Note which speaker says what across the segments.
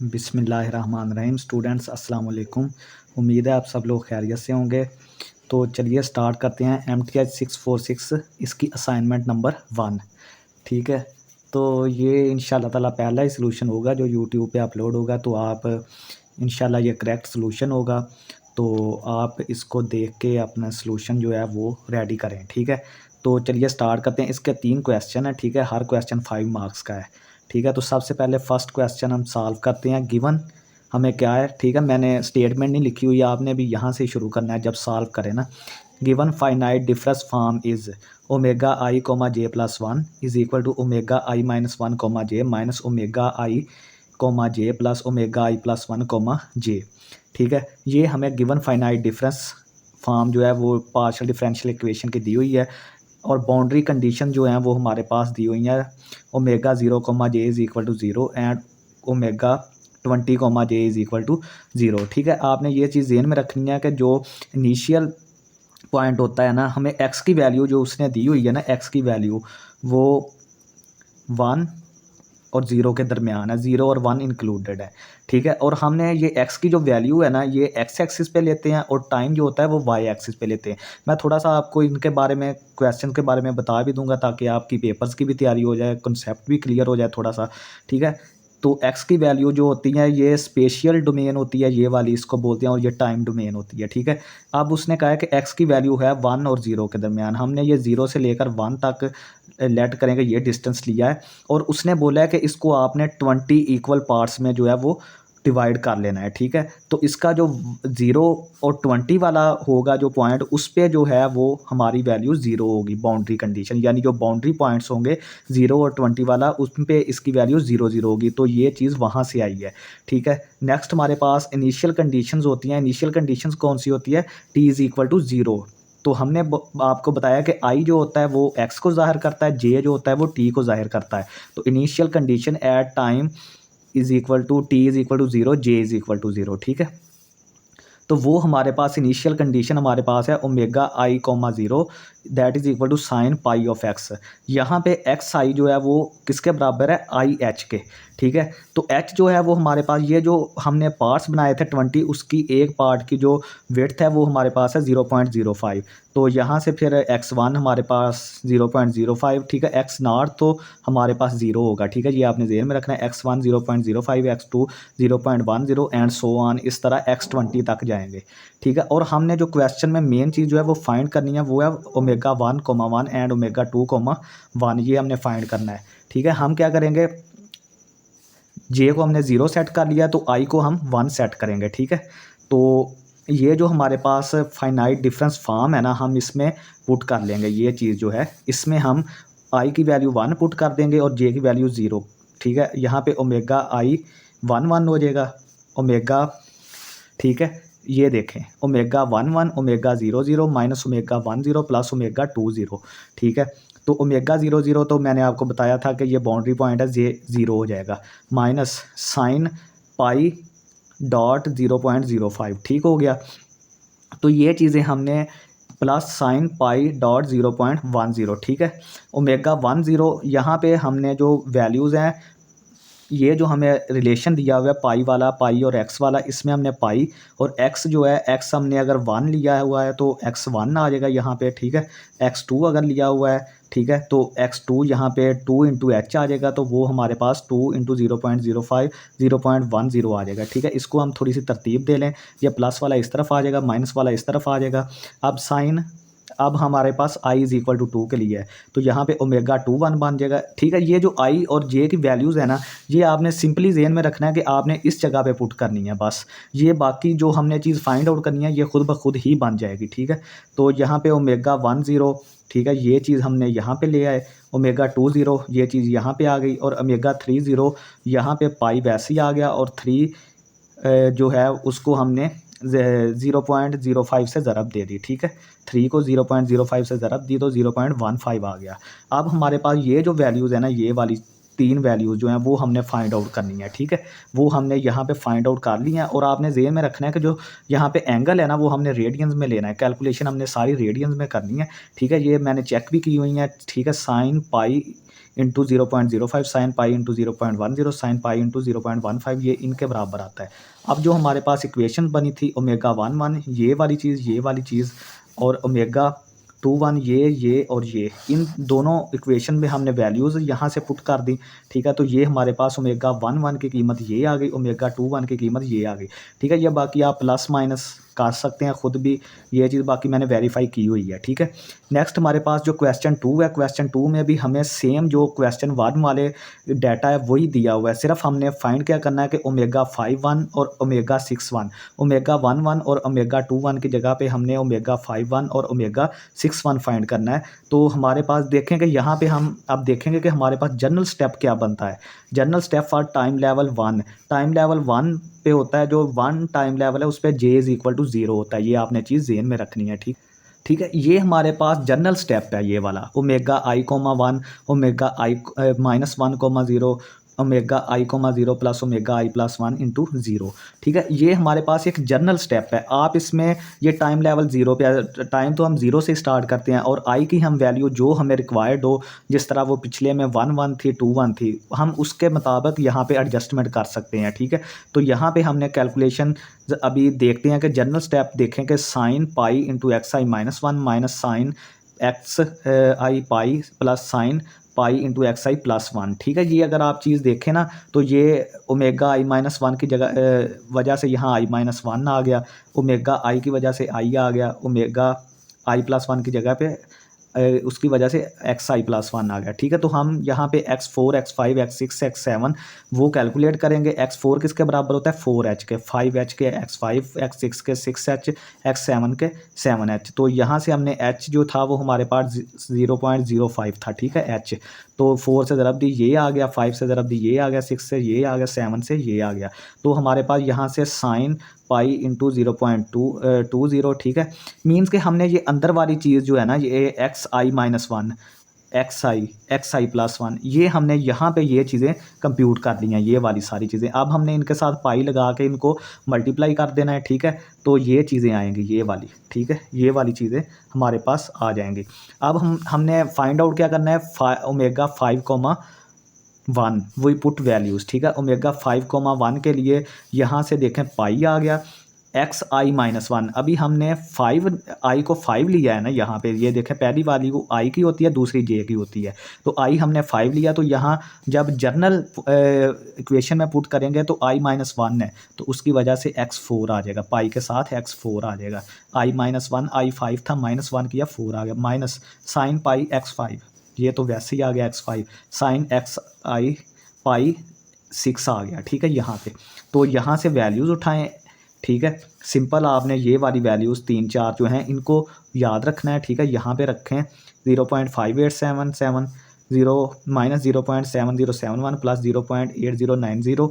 Speaker 1: बिस्मिल्लाहिर्रहमानिर्रहीम। स्टूडेंट्स अस्सलाम वालेकुम। उम्मीद है आप सब लोग खैरियत से होंगे। तो चलिए स्टार्ट करते हैं MTH 646 इसकी असाइनमेंट नंबर 1। ठीक है, तो ये इंशाल्लाह ताला पहला ही सलूशन होगा जो यूट्यूब पे अपलोड होगा, तो आप इंशाल्लाह ये करेक्ट सलूशन होगा। तो आप इसको देख के अपना सलूशन जो है वो रेडी करें। ठीक है, तो चलिए स्टार्ट करते हैं। इसके 3 क्वेश्चन हैं। ठीक है, हर क्वेश्चन 5 मार्क्स का है। ठीक है, तो सबसे पहले फर्स्ट क्वेश्चन हम सॉल्व करते हैं। गिवन हमें क्या है, ठीक है, मैंने स्टेटमेंट नहीं लिखी हुई है, आपने भी यहाँ से शुरू करना है जब सॉल्व करें ना। Given finite difference form is omega i comma j plus 1 is equal to omega i minus 1 comma j minus omega i comma j plus omega i plus 1 comma j. ठीक है, ये हमें गिवन फाइनाइट डिफरेंस फॉर्म जो है वो partial differential equation की दी हुई है, और बाउंड्री कंडीशन जो हैं वो हमारे पास दी हुई हैं। Omega 0 comma j is equal to 0 and omega 20 comma j is equal to 0। ठीक है, आपने ये चीज़ ज़हन में रखनी है कि जो इनिशियल पॉइंट होता है ना, हमें एक्स की वैल्यू जो उसने दी हुई है ना, एक्स की वैल्यू वो 1 और 0 के दरमियान है, 0 और 1 इंक्लूडेड है। ठीक है, और हमने ये एक्स की जो वैल्यू है ना, ये एक्स एक्सिस पे लेते हैं और टाइम जो होता है वो वाई एक्सिस पे लेते हैं। मैं थोड़ा सा आपको इनके बारे में, क्वेश्चन के बारे में बता भी दूंगा ताकि आपकी पेपर्स की भी तैयारी हो जाए, कंसेप्ट भी क्लियर हो जाए थोड़ा सा। ठीक है, तो एक्स की वैल्यू जो होती है ये स्पेशियल डोमेन होती है, ये वाली इसको बोलते हैं, और ये टाइम डोमेन होती है। ठीक है, अब उसने कहा है कि एक्स की वैल्यू है 1 और 0 के दरमियान। हमने ये 0 से लेकर 1 तक लेट करेंगे, ये डिस्टेंस लिया है, और उसने बोला है कि इसको आपने 20 इक्वल पार्ट्स में जो है वो डिवाइड कर लेना है। ठीक है, तो इसका जो 0 और 20 वाला होगा जो पॉइंट, उस पे जो है वो हमारी वैल्यू 0 होगी, बाउंड्री कंडीशन, यानी जो बाउंड्री पॉइंट्स होंगे 0 और 20 वाला, उस पे इसकी वैल्यू 0 0 होगी। तो ये चीज़ वहाँ से आई है। ठीक है, नेक्स्ट हमारे पास इनिशियल कंडीशंस होती हैं। इनिशियल कंडीशंस कौन सी होती है? t is equal to 0। तो हमने आपको बताया कि आई जो होता है वो एक्स को ज़ाहिर करता है, जे जो होता है वो टी को ज़ाहिर करता है। तो initial condition at time is equal to t is equal to 0, j is equal to 0। ठीक है, तो वो हमारे पास इनिशियल कंडीशन हमारे पास है omega i comma 0 that is equal to sine pi of x. यहाँ पे एक्स आई जो है वो किसके बराबर है? आई एच के। ठीक है, तो एच जो है वो हमारे पास, ये जो हमने पार्ट्स बनाए थे 20, उसकी एक पार्ट की जो विड्थ है वो हमारे पास है 0.05। तो यहाँ से फिर x1 हमारे पास 0.05। ठीक है, x0 तो हमारे पास 0 होगा। ठीक है, ये आपने ज़हन में रखना है। x1 0.05, x2 0.10 and so on, इस तरह x20 तक जाएंगे। ठीक है, और हमने जो क्वेश्चन में मेन चीज़ जो है वो फाइंड करनी है वो है ओमेगा 1,1 एंड ओमेगा 2,1, ये हमने फाइंड करना है। ठीक है, हम क्या करेंगे, जे को हमने 0 सेट कर लिया तो आई को हम 1 सेट करेंगे। ठीक है, तो ये जो हमारे पास फाइनाइट डिफरेंस फॉर्म है ना, हम इसमें पुट कर लेंगे ये चीज़ जो है, इसमें हम आई की वैल्यू 1 पुट कर देंगे और जे की वैल्यू 0। ठीक है, यहाँ पे ओमेगा आई 1 1 हो जाएगा, ओमेगा, ठीक है, ये देखें omega 1 1 omega 0 0 minus omega 1 0 plus omega 2 0। ठीक है, तो ओमेगा 0 0 तो मैंने आपको बताया था कि ये बाउंड्री पॉइंट है, ये 0 हो जाएगा, माइनस साइन पाई डॉट 0.05। ठीक हो गया, तो ये चीज़ें हमने प्लस साइन पाई डॉट 0.10। ठीक है, ओमेगा 1 0, यहाँ पे हमने जो वैल्यूज़ हैं, ये जो हमें रिलेशन दिया हुआ है पाई वाला, पाई और एक्स वाला, इसमें हमने पाई और एक्स जो है, एक्स हमने अगर 1 लिया हुआ है तो x1 आ जाएगा यहाँ पे। ठीक है, x2 अगर लिया हुआ है, ठीक है, तो x2 यहाँ पे 2 इंटू एच आ जाएगा, तो वो हमारे पास 2 इंटू 0.05 0.10 आ जाएगा। ठीक है, इसको हम थोड़ी सी तरतीब दे लें, ये प्लस वाला इस तरफ आ जाएगा, माइनस वाला इस तरफ आ जाएगा। अब साइन, अब हमारे पास i इज़ इक्वल टू 2 के लिए है, तो यहाँ पे ओमेगा 2 1 बन जाएगा। ठीक है, ये जो i और j की वैल्यूज़ है ना, ये आपने सिंपली ज़हन में रखना है कि आपने इस जगह पे पुट करनी है बस। ये बाकी जो हमने चीज़ फाइंड आउट करनी है ये खुद ब खुद ही बन जाएगी। ठीक है, तो यहाँ पे ओमेगा 1 0, ठीक है, ये चीज़ हमने यहाँ पे ले आए, ओमेगा 2 0 ये चीज़ यहाँ पे आ गई, और ओमेगा 3 0 यहाँ पे पाई वैसे ही आ गया, और 3 जो है उसको हमने 0.05 से ज़रब दे दी। ठीक है, 3 को 0.05 से ज़रब दी तो 0.15 आ गया। अब हमारे पास ये जो वैल्यूज़ है ना, ये वाली 3 वैल्यूज़ जो हैं वो हमने फाइंड आउट करनी है। ठीक है, वो हमने यहाँ पे फाइंड आउट कर ली है, और आपने ज़हन में रखना है कि जो यहाँ पे एंगल है ना वो हमने रेडियंस में लेना है, कैलकुलेशन हमने सारी रेडियंस में करनी है। ठीक है, ये मैंने चेक भी की हुई है। ठीक है, sign pi into 0.05 sign pi into 0.10 sign pi into 0.15 ये इनके बराबर आता है। अब जो हमारे पास इक्वेशन बनी थी ओमेगा 1 ये वाली चीज़ और ओमेगा 2 ये और ये इन दोनों इक्वेशन में हमने वैल्यूज़ यहाँ से पुट कर दी। ठीक है, तो ये हमारे पास ओमेगा 1 की कीमत ये आ गई, ओमेगा 2 की कीमत ये आ गई। ठीक है, ये बाकी आप प्लस माइनस कर सकते हैं खुद भी, ये चीज़ बाकी मैंने वेरीफाई की हुई है। ठीक है, नेक्स्ट हमारे पास जो क्वेश्चन 2 है, क्वेश्चन 2 में भी हमें सेम जो क्वेश्चन 1 वाले डाटा है वही दिया हुआ है, सिर्फ हमने फाइंड क्या करना है कि ओमेगा 5 और ओमेगा 6 ओमेगा 1 और ओमेगा 2 की जगह पे हमने ओमेगा 5 और ओमेगा 6 फाइंड करना है। तो हमारे पास देखेंगे यहाँ पे हम अब देखेंगे कि हमारे पास जनरल स्टेप क्या बनता है। General step for time level 1, time level 1 पे होता है, जो 1 टाइम लेवल है उस पर J = 0 होता है। ये आपने चीज़ ज़हन में रखनी है। ठीक है, ये हमारे पास जनरल स्टेप है ये वाला, omega i, 1 omega i -1, 0 omega i, 0 plus omega i+1 into 0। ठीक है, ये हमारे पास एक जनरल स्टेप है। आप इसमें ये टाइम लेवल 0 पे, टाइम तो हम 0 से स्टार्ट करते हैं और i की हम वैल्यू जो हमें रिक्वायर्ड हो, जिस तरह वो पिछले में 1 थी 2 थी, हम उसके मुताबिक यहाँ पे एडजस्टमेंट कर सकते हैं। ठीक है, तो यहाँ पे हमने कैलकुलेशन अभी देखते हैं कि जनरल स्टेप देखें कि sine pi into xi-1 minus sine xi pi plus sine pi into xi+1। ठीक है जी, अगर आप चीज़ देखें ना तो ये ओमेगा i-1 की वजह से यहाँ i-1 आ गया, ओमेगा i की वजह से i आ गया, ओमेगा i+1 की जगह पे उसकी वजह से xi+1 आ गया। ठीक है, तो हम यहाँ पे x4 x5 x6 x7 वो कैलकुलेट करेंगे। x4 किसके बराबर होता है 4h के, 5h के x5 x6 के 6h x7 के 7h। तो यहाँ से हमने h जो था वो हमारे पास 0.05 था। ठीक है, h तो 4 से ज़रब दी ये आ गया, 5 से ज़रब दी ये आ गया, 6 से ये आ गया, 7 से ये आ गया। तो हमारे पास यहाँ से साइन पाई इंटू 0.20। ठीक है, मीन्स कि हमने ये अंदर वाली चीज़ जो है ना, ये xi-1 xi+1 ये हमने यहाँ पे ये चीज़ें कंप्यूट कर ली हैं, ये वाली सारी चीज़ें। अब हमने इनके साथ पाई लगा के इनको मल्टीप्लाई कर देना है। ठीक है, तो ये चीज़ें आएंगी ये वाली। ठीक है, ये वाली चीज़ें हमारे पास आ जाएंगी। अब हमने फाइंड आउट क्या करना है, ओमेगा 5,1 वही पुट वैल्यूज़। ठीक है, ओमेगा 5,1 के लिए यहाँ से देखें पाई आ गया, xi-1 अभी हमने 5i को 5 लिया है ना, यहाँ पे ये देखें पहली वाली को i की होती है, दूसरी j की होती है। तो i हमने 5 लिया, तो यहाँ जब जर्नल इक्वेशन में पुट करेंगे तो i-1 है, तो उसकी वजह से x4 आ जाएगा, पाई के साथ x4 आ जाएगा। i-1 i 5 था, -1 किया 4 आ गया, माइनस साइन पाई x5, ये तो वैसे ही आ गया x5, साइन xi पाई 6 आ गया। ठीक है, यहाँ पे तो यहाँ से वैल्यूज़ उठाएं। ठीक है, सिंपल आपने ये वाली वैल्यूज़ 3 4 जो हैं इनको याद रखना है। ठीक है, यहाँ पे रखें 0.5877 -0.7071 plus 0.8090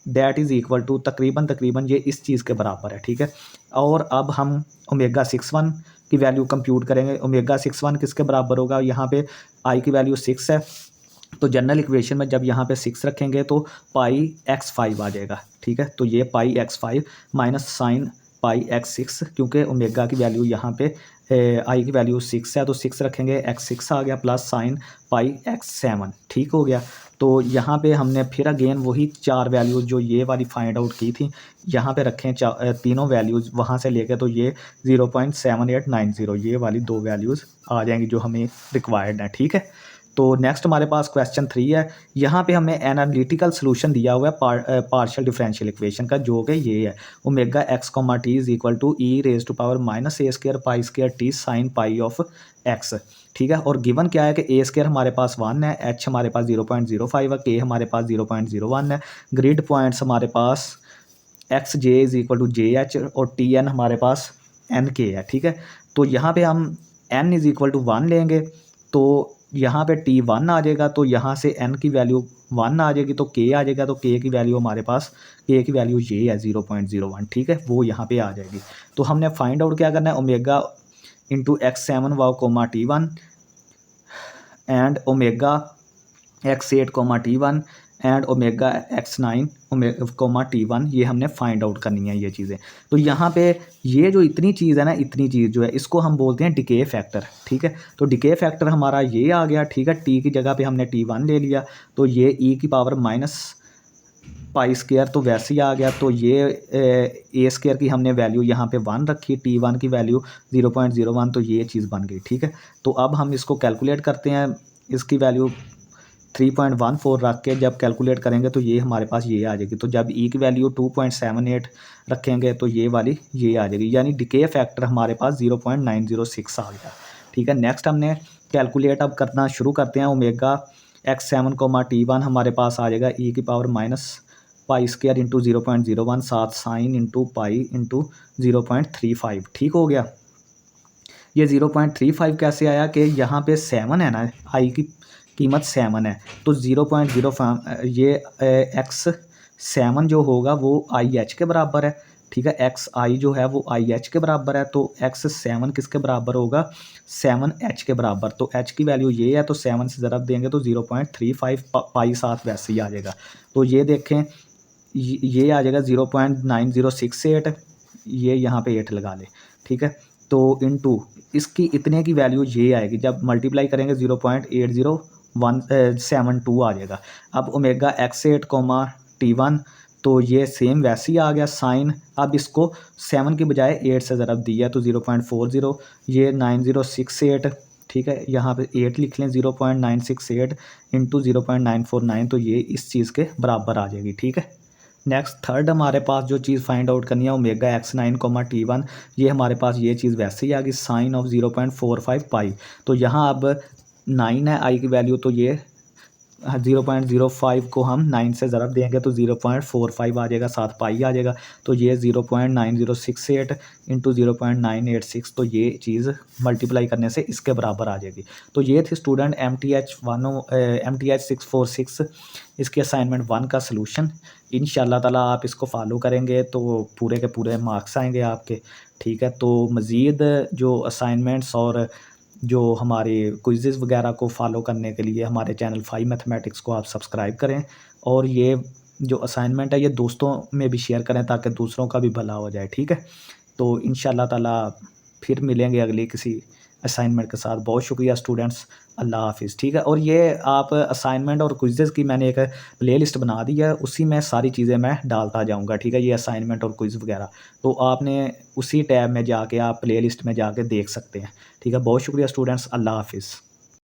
Speaker 1: that is equal to तकरीबन ये इस चीज़ के बराबर है। ठीक है, और अब हम ओमेगा 6 की वैल्यू कंप्यूट करेंगे। ओमेगा 6 किसके बराबर होगा, यहाँ पे आई की वैल्यू 6 है, तो जनरल इक्वेशन में जब यहाँ पे 6 रखेंगे तो पाई x5 आ जाएगा। ठीक है, तो ये पाई x5 minus sine pi x6, क्योंकि ओमेगा की वैल्यू यहाँ पे आई की वैल्यू 6 है, तो 6 रखेंगे x6 आ गया, प्लस साइन पाई x7। ठीक हो गया, तो यहाँ पे हमने फिर अगेन वही 4 वैल्यूज़ जो ये वाली फाइंड आउट की थी यहाँ पे रखें, तीनों वैल्यूज़ वहाँ से लेके, तो ये 0.7890 ये वाली 2 वैल्यूज़ आ जाएंगी जो हमें रिक्वायर्ड हैं। ठीक है, तो नेक्स्ट हमारे पास क्वेश्चन 3 है। यहाँ पे हमें एनालिटिकल सोल्यूशन दिया हुआ है पार्शियल डिफरेंशियल इक्वेशन का, जो कि ये है omega x, t is equal to e⁻² pi square t sine pi of x। ठीक है, और गिवन क्या है कि a² हमारे पास 1 है, h हमारे पास 0.05 है, k हमारे पास 0.01 है, ग्रिड पॉइंट्स हमारे पास xj is equal to jh और tn हमारे पास nk है। ठीक है, तो यहाँ पे हम n इज इक्वल टू 1 लेंगे, तो यहाँ पे t1 आ जाएगा, तो यहाँ से n की वैल्यू 1 आ जाएगी, तो k आ जाएगा, तो k की वैल्यू हमारे पास, k की वैल्यू ये है 0.01। ठीक है, वो यहाँ पे आ जाएगी। तो हमने फाइंड आउट क्या करना है, omega into x7 t1 and omega x8 t1 and omega x9 comma T1 ये हमने फाइंड आउट करनी है ये चीज़ें। तो यहाँ पे ये जो इतनी चीज़ है ना, इतनी चीज़ जो है इसको हम बोलते हैं डिके फैक्टर, ठीक है। तो डिके फैक्टर हमारा ये आ गया, ठीक है। टी की जगह पे हमने T1 ले लिया, तो ये e की पावर माइनस पाई स्क्वायर तो वैसे ही आ गया। तो ये ए स्क्वायर की हमने वैल्यू यहाँ पे 1 रखी, T1 की वैल्यू 0.01, तो ये चीज़ बन गई, ठीक है। तो अब हम इसको कैलकुलेट करते हैं, इसकी वैल्यू 3.14 रख के जब कैलकुलेट करेंगे तो ये हमारे पास ये आ जाएगी। तो जब ई की वैल्यू 2.78 रखेंगे तो ये वाली ये आ जाएगी, यानी डिके फैक्टर हमारे पास 0.906 आ गया, ठीक है। नेक्स्ट हमने कैलकुलेट अब करना शुरू करते हैं। ओमेगा x7 T1 हमारे पास आ जाएगा ई की power minus pi square into 0.01 सात साइन इंटू पाई इंटू 0.35, ठीक हो गया। ये 0.35 कैसे आया कि यहाँ पे 7 है ना, आई की कीमत 7 है, तो 0.05 ये x7 जो होगा वो आई एच के बराबर है, ठीक है। एक्स आई जो है वो आई एच के बराबर है, तो x7 किसके बराबर होगा, 7h के बराबर। तो h की वैल्यू ये है, तो 7 से ज़रब देंगे तो 0.35 पाई साथ वैसे ही आ जाएगा। तो ये देखें ये आ जाएगा 0.9068, ये यहाँ पे 8 लगा ले, ठीक है। तो इनटू इसकी इतने की वैल्यू ये आएगी, जब मल्टीप्लाई करेंगे 0.80172 आ जाएगा। अब ओमेगा x8 T1 तो ये सेम वैसे ही आ गया साइन। अब इसको 7 की बजाय 8 से ज़रब दिया तो 0.40, ये 9068, ठीक है। यहाँ पे 8 लिख लें, 0.968 इंटू 0.949, तो ये इस चीज़ के बराबर आ जाएगी, ठीक है। नेक्स्ट थर्ड हमारे पास जो चीज़ फाइंड आउट करनी है ओमेगा x9 T1, ये हमारे पास ये चीज़ वैसे ही आ गई साइन ऑफ 0.45 पाई। तो यहाँ अब 9 है आई की वैल्यू, तो ये 0.05 को हम 9 से ज़रब देंगे तो 0.45 आ जाएगा, साथ पाई आ जाएगा। तो ये 0.9068 इंटू 0.986, तो ये चीज़ मल्टीप्लाई करने से इसके बराबर आ जाएगी। तो ये थी स्टूडेंट MTH 646 इसकी असाइनमेंट 1 का सलूशन। इंशाल्लाह ताला आप इसको फॉलो करेंगे तो पूरे के पूरे मार्क्स आएंगे आपके, ठीक है। तो मज़ीद जो असाइनमेंट्स और जो हमारे क्विज़ेज़ वगैरह को फॉलो करने के लिए हमारे चैनल 5 मैथमेटिक्स को आप सब्सक्राइब करें, और ये जो असाइनमेंट है ये दोस्तों में भी शेयर करें ताकि दूसरों का भी भला हो जाए, ठीक है। तो इंशाल्लाह ताला फिर मिलेंगे अगली किसी असाइनमेंट के साथ। बहुत शुक्रिया स्टूडेंट्स, अल्लाह हाफ़िज़, ठीक है। और ये आप असाइनमेंट और क्विज़ेज़ की मैंने एक प्लेलिस्ट बना दी है, उसी में सारी चीज़ें मैं डालता जाऊँगा, ठीक है। ये असाइनमेंट और क्विज़ वगैरह, तो आपने उसी टैब में जाके आप प्लेलिस्ट में जाके देख सकते हैं, ठीक है। बहुत शुक्रिया स्टूडेंट्स, अल्लाह हाफ़िज़।